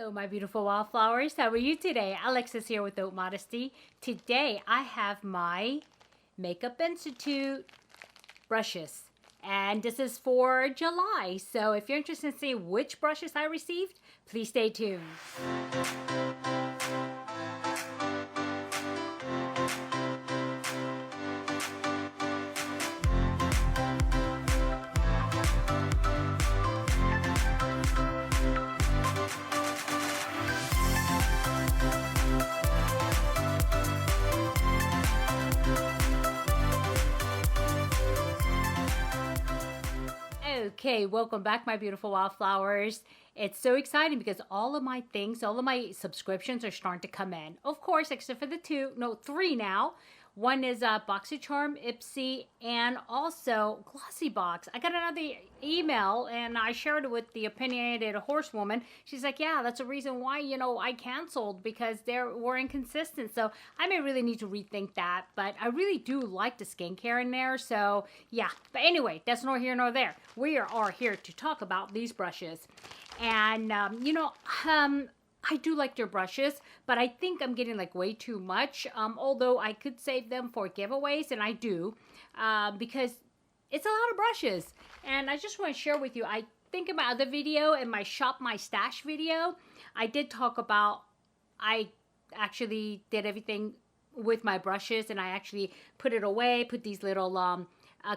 Hello, my beautiful wildflowers. How are you today? Alexis here with Modesty. Today, I have my Makeup Institute brushes. And this is for July. So if you're interested in seeing which brushes I received, please stay tuned. Okay, welcome back, my beautiful wildflowers. It's so exciting because all of my subscriptions are starting to come in. Of course, except for three now. One is BoxyCharm, IPSY, and also Glossybox. I got another email and I shared it with the opinionated horsewoman. She's like, yeah, that's a reason why, I canceled because they were inconsistent. So I may really need to rethink that, but I really do like the skincare in there. So yeah, but anyway, that's nor here nor there. We are here to talk about these brushes. And, I do like their brushes, but I think I'm getting like way too much. Although I could save them for giveaways, and I do, because it's a lot of brushes. And I just want to share with you, I think in my other video, in my Shop My Stash video, I did talk about, I actually did everything with my brushes, and I actually put it away, put these little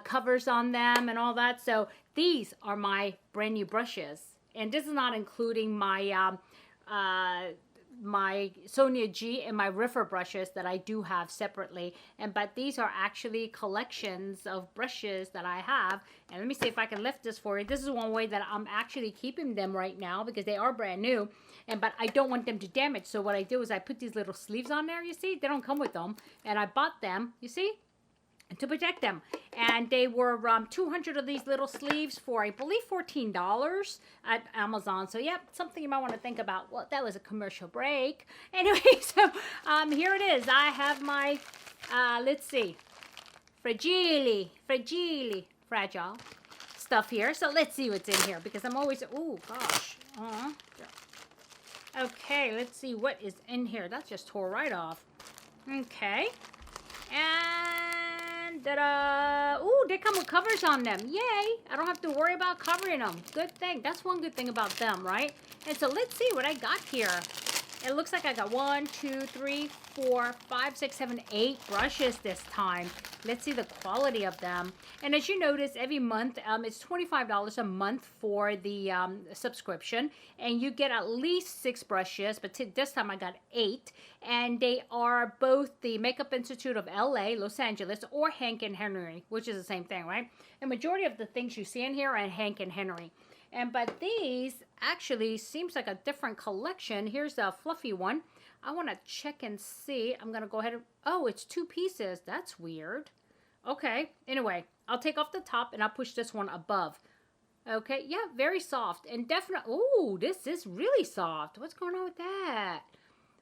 covers on them and all that. So these are my brand new brushes. And this is not including my my Sonia G and my Riffer brushes that I do have separately. But these are actually collections of brushes that I have. And let me see if I can lift this for you. This is one way that I'm actually keeping them right now because they are brand new. But I don't want them to damage. So what I do is I put these little sleeves on there, you see? They don't come with them. And I bought them, you see? To protect them. And they were 200 of these little sleeves for, I believe, $14 at Amazon. So, yeah, something you might want to think about. Well, that was a commercial break. Anyway, so here it is. I have my, let's see, fragile stuff here. So, let's see what's in here because I'm always, oh, gosh. Okay, let's see what is in here. That just tore right off. Okay. And ta-da! Ooh, they come with covers on them. Yay! I don't have to worry about covering them. Good thing. That's one good thing about them, right? And so let's see what I got here. It looks like I got 1, 2, 3, 4, 5, 6, 7, 8 brushes this time. Let's see the quality of them. And as you notice, every month, it's $25 a month for the subscription. And you get at least 6 brushes, but this time I got 8. And they are both the Makeup Institute of LA, Los Angeles, or Hank and Henry, which is the same thing, right? The majority of the things you see in here are Hank and Henry. But these actually seems like a different collection. Here's a fluffy one. I want to check and see. I'm going to go ahead and... Oh, it's 2 pieces. That's weird. Okay. Anyway, I'll take off the top and I'll push this one above. Okay. Yeah, very soft. And definitely... Ooh, this is really soft. What's going on with that?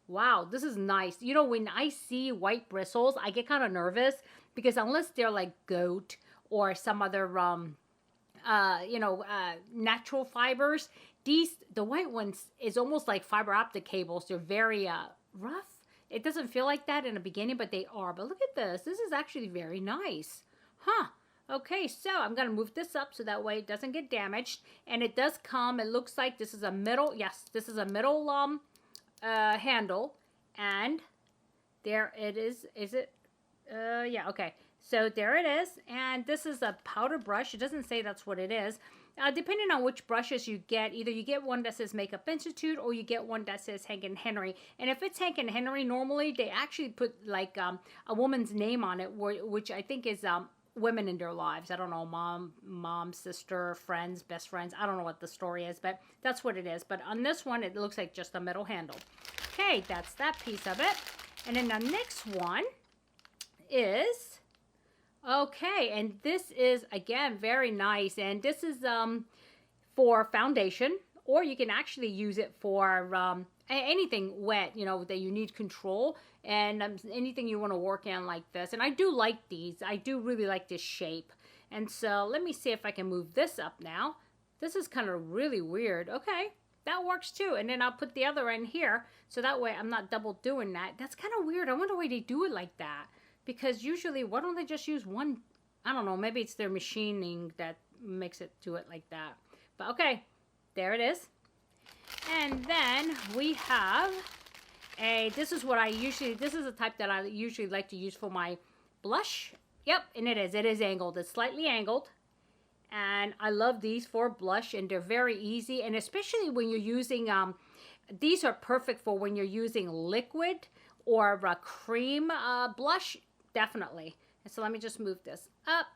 Wow, this is nice. You know, when I see white bristles, I get kind of nervous because unless they're like goat or some other... natural fibers. The white ones is almost like fiber optic cables. They're very rough. It doesn't feel like that in the beginning, but they are. But look at this. This is actually very nice. Huh. Okay, so I'm going to move this up so that way it doesn't get damaged. And it does come, it looks like this is a middle, yes, this is a middle handle. And there it is. Is it? Yeah, okay. So there it is, and this is a powder brush. It doesn't say that's what it is. Depending on which brushes you get, either you get one that says Makeup Institute or you get one that says Hank and Henry. And if it's Hank and Henry, normally they actually put like a woman's name on it, which I think is women in their lives. I don't know, mom, sister, friends, best friends. I don't know what the story is, but that's what it is. But on this one, it looks like just a metal handle. Okay, that's that piece of it. And then the next one is... Okay, and this is, again, very nice. And this is for foundation, or you can actually use it for anything wet, that you need control. And anything you want to work in like this. And I do like these. I do really like this shape. And so let me see if I can move this up now. This is kind of really weird. Okay, that works too. And then I'll put the other end here, so that way I'm not double doing that. That's kind of weird. I wonder why they do it like that. Because usually, why don't they just use one? I don't know. Maybe it's their machining that makes it do it like that. But okay, there it is. And then we have this is what this is the type that I usually like to use for my blush. Yep, and it is angled. It's slightly angled. And I love these for blush, and they're very easy. And especially when you're using, these are perfect for when you're using liquid or a cream blush, definitely. And so let me just move this up.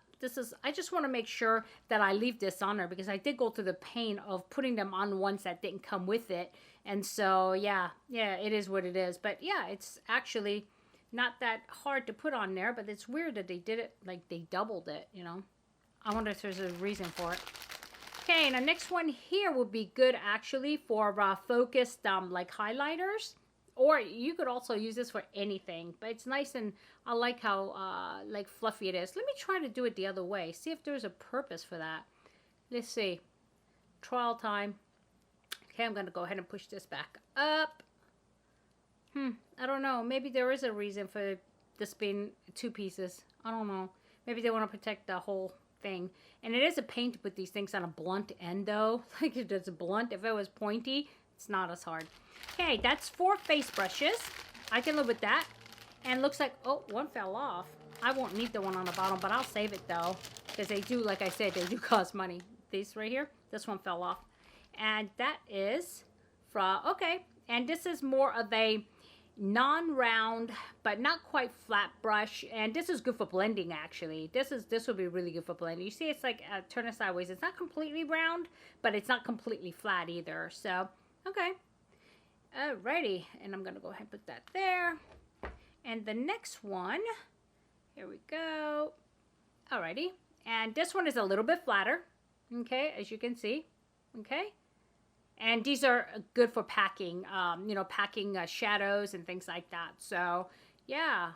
I just want to make sure that I leave this on there because I did go through the pain of putting them on ones that didn't come with it. And so, yeah, it is what it is. But yeah, it's actually not that hard to put on there, but it's weird that they did it, like they doubled it, you know. I wonder if there's a reason for it. Okay, and the next one here would be good actually for focused like highlighters. Or you could also use this for anything, but it's nice, and I like how like fluffy it is. Let me try to do it the other way. See if there's a purpose for that. Let's see. Trial time. Okay, I'm going to go ahead and push this back up. I don't know. Maybe there is a reason for this being 2 pieces. I don't know. Maybe they want to protect the whole thing. And it is a pain to put these things on a blunt end, though. Like if it's blunt, if it was pointy, it's not as hard. Okay, that's 4 face brushes. I can live with that. And looks like, oh, one fell off. I won't need the one on the bottom, but I'll save it though. Because they do, like I said, they do cost money. This right here, this one fell off. And that is from, okay. And this is more of a non-round, but not quite flat brush. And this is good for blending actually. This would be really good for blending. You see it's like, turn it sideways. It's not completely round, but it's not completely flat either. So, okay. Alrighty, and I'm going to go ahead and put that there. And the next one, here we go. Alrighty, and this one is a little bit flatter, okay, as you can see, okay. And these are good for packing, you know, packing shadows and things like that. So, yeah.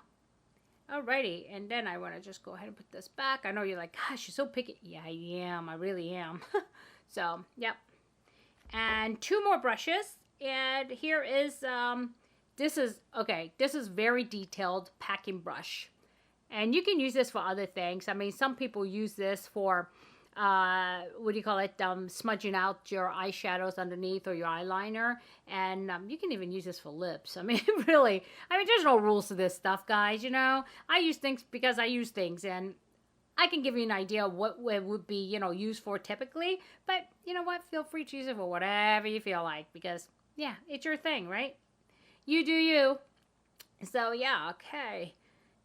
Alrighty, and then I want to just go ahead and put this back. I know you're like, gosh, you're so picky. Yeah, I am. I really am. So, yep. And 2 more brushes. And here is, this is very detailed packing brush. And you can use this for other things. I mean, some people use this for, what do you call it, smudging out your eyeshadows underneath or your eyeliner. And you can even use this for lips. I mean, really, I mean, there's no rules to this stuff, guys, you know. I use things because I use things, and I can give you an idea of what it would be, you know, used for typically. But, you know what, feel free to use it for whatever you feel like, because yeah, it's your thing, right? You do you. So, yeah, okay.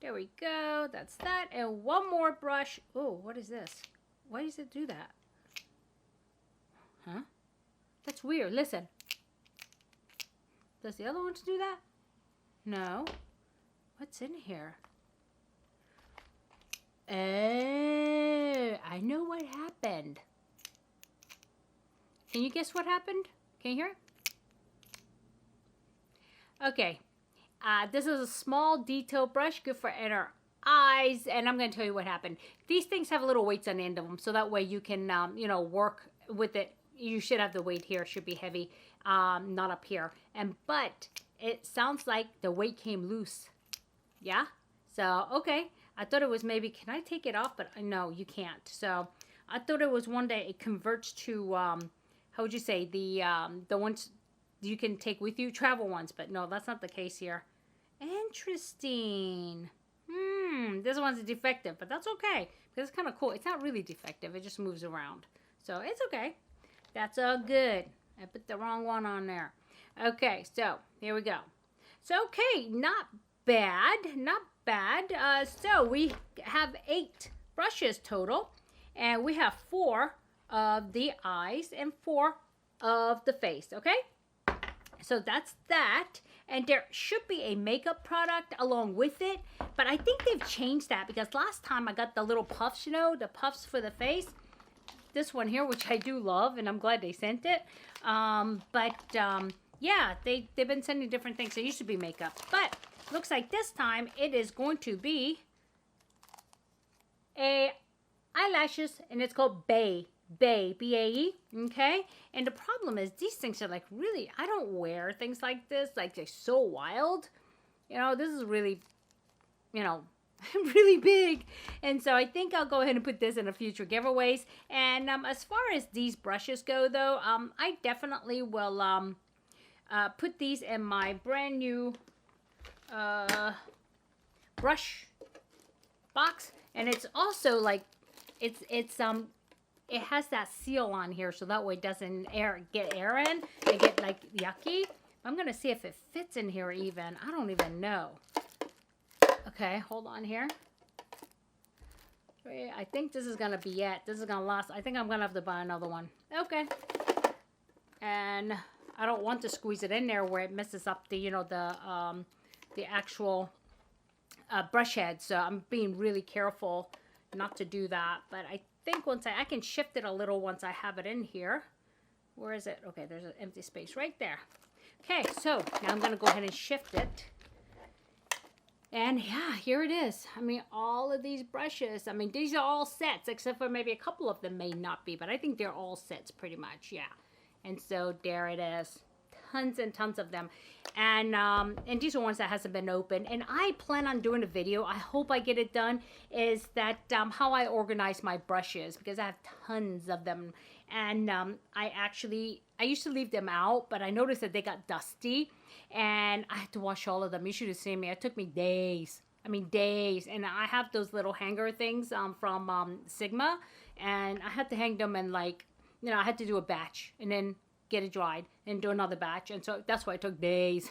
There we go. That's that. And one more brush. Oh, what is this? Why does it do that? Huh? That's weird. Listen. Does the other ones do that? No. What's in here? Oh, I know what happened. Can you guess what happened? Can you hear it? Okay, this is a small detail brush, good for inner eyes, and I'm going to tell you what happened. These things have little weights on the end of them, so that way you can, you know, work with it. You should have the weight here, should be heavy, not up here. But it sounds like the weight came loose. Yeah? So, okay. I thought it was maybe, can I take it off? But no, you can't. So, I thought it was one day it converts to, how would you say, the ones you can take with you, travel ones, but no, that's not the case here. Interesting. This one's defective, but that's okay, because it's kind of cool. It's not really defective, it just moves around. So it's okay. That's all good. I put the wrong one on there. Okay, so here we go. So, okay, not bad, not bad. So we have 8 brushes total, and we have 4 of the eyes and 4 of the face, okay? So that's that, and there should be a makeup product along with it, but I think they've changed that, because last time I got the little puffs, you know, the puffs for the face. This one here, which I do love, and I'm glad they sent it. Yeah, they've been sending different things. It used to be makeup, but looks like this time it is going to be a eyelashes, and it's called Bay Bay, B-A-E, okay? And the problem is these things are like really, I don't wear things like this, like they're so wild. You know, this is really, you know, really big. And so I think I'll go ahead and put this in a future giveaways. And as far as these brushes go though, I definitely will put these in my brand new brush box. And it's also like, it has that seal on here so that way it doesn't get air in. They get like yucky. I'm going to see if it fits in here even. I don't even know. Okay, hold on here. I think this is going to be it. This is going to last. I think I'm going to have to buy another one. Okay. And I don't want to squeeze it in there where it messes up the, you know, the actual brush head. So I'm being really careful not to do that. But I think once I can shift it a little once I have it in here. Where is it? Okay, there's an empty space right there. Okay, so now I'm going to go ahead and shift it. And yeah, here it is. I mean, all of these brushes, I mean, these are all sets, except for maybe a couple of them may not be, but I think they're all sets pretty much, yeah. And so there it is. Tons and tons of them. And these are ones that hasn't been opened. And I plan on doing a video, I hope I get it done, is that how I organize my brushes, because I have tons of them. And I used to leave them out, but I noticed that they got dusty. And I had to wash all of them. You should have seen me. It took me days. I mean, days. And I have those little hanger things from Sigma. And I had to hang them and like, you know, I had to do a batch and then get it dried and do another batch. And so that's why it took days.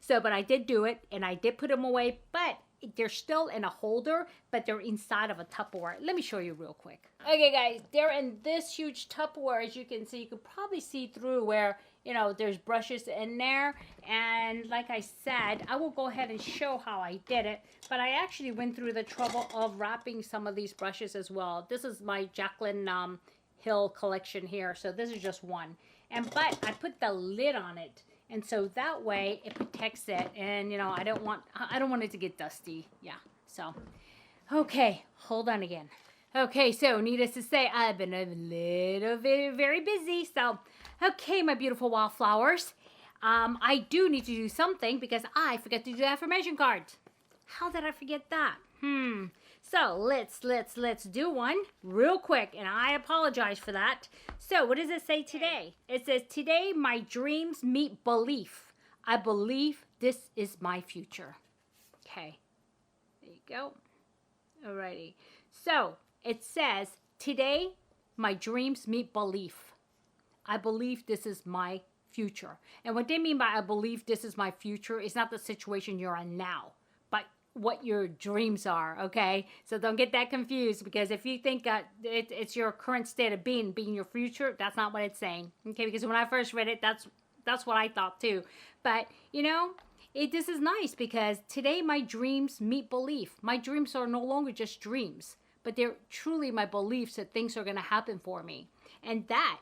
So, but I did do it and I did put them away. But they're still in a holder, but they're inside of a Tupperware. Let me show you real quick. Okay, guys, they're in this huge Tupperware. As you can see, you can probably see through where, you know, there's brushes in there. And like I said, I will go ahead and show how I did it. But I actually went through the trouble of wrapping some of these brushes as well. This is my Jacqueline Hill collection here. So this is just one. But I put the lid on it. And so that way it protects it. And, you know, I don't want it to get dusty. Yeah. So, okay. Hold on again. Okay. So needless to say, I've been a little bit very busy. So, okay, my beautiful wildflowers. I do need to do something because I forgot to do the affirmation cards. How did I forget that? So let's do one real quick, and I apologize for that. So what does it say today? It says, today my dreams meet belief. I believe this is my future. Okay, there you go. Alrighty. So it says, today my dreams meet belief. I believe this is my future. And what they mean by I believe this is my future is not the situation you're in now, but what your dreams are, okay? So don't get that confused, because if you think it's your current state of being your future, that's not what it's saying, okay? Because when I first read it, that's what I thought too. But, you know, this is nice because today my dreams meet belief. My dreams are no longer just dreams, but they're truly my beliefs that things are going to happen for me. And that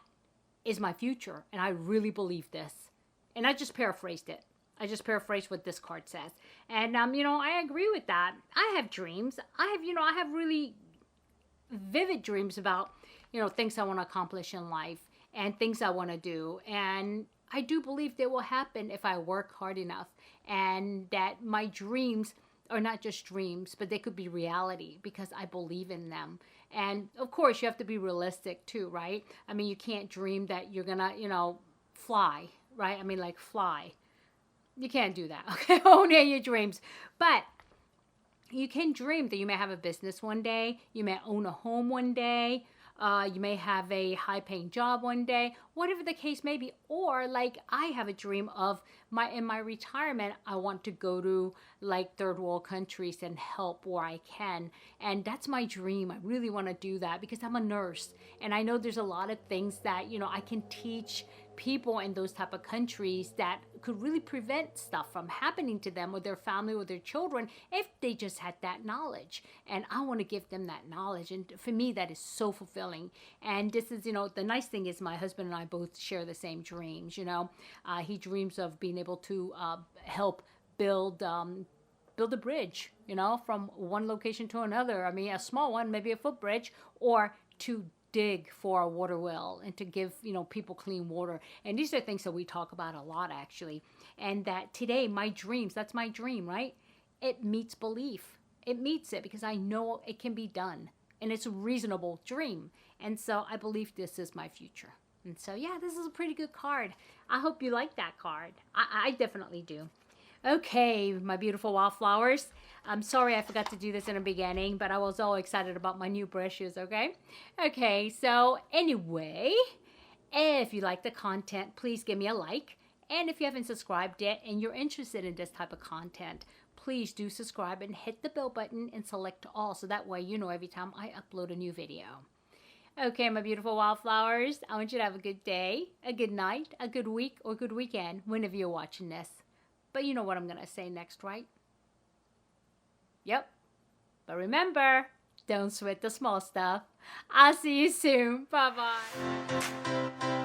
is my future, and I really believe this. And I just paraphrased it. I just paraphrased what this card says. And, you know, I agree with that. I have dreams. I have really vivid dreams about, you know, things I want to accomplish in life and things I want to do. And I do believe they will happen if I work hard enough, and that my dreams are not just dreams, but they could be reality because I believe in them. And of course, you have to be realistic too, right? I mean, you can't dream that you're gonna, you know, fly, right? I mean, like fly. You can't do that, okay? Own your dreams. But you can dream that you may have a business one day. You may own a home one day. You may have a high-paying job one day. Whatever the case may be. Or like I have a dream of in my retirement, I want to go to like third world countries and help where I can. And that's my dream. I really want to do that because I'm a nurse. And I know there's a lot of things that, you know, I can teach people in those type of countries that could really prevent stuff from happening to them or their family or their children if they just had that knowledge. And I want to give them that knowledge. And for me, that is so fulfilling. And this is, you know, the nice thing is my husband and I both share the same dreams. You know, he dreams of being able to help build a bridge, you know, from one location to another. I mean, a small one, maybe a footbridge, or to dig for a water well and to give, you know, people clean water. And these are things that we talk about a lot, actually. And that today, my dreams, that's my dream, right? It meets belief. It meets it because I know it can be done. And it's a reasonable dream. And so I believe this is my future. And so, yeah, this is a pretty good card. I hope you like that card. I definitely do. Okay, my beautiful wildflowers. I'm sorry I forgot to do this in the beginning, but I was all excited about my new brushes, okay? Okay, so anyway, if you like the content, please give me a like. And if you haven't subscribed yet and you're interested in this type of content, please do subscribe and hit the bell button and select all so that way you know every time I upload a new video. Okay, my beautiful wildflowers, I want you to have a good day, a good night, a good week, or good weekend whenever you're watching this. But you know what I'm going to say next, right? Yep. But remember, don't sweat the small stuff. I'll see you soon. Bye-bye.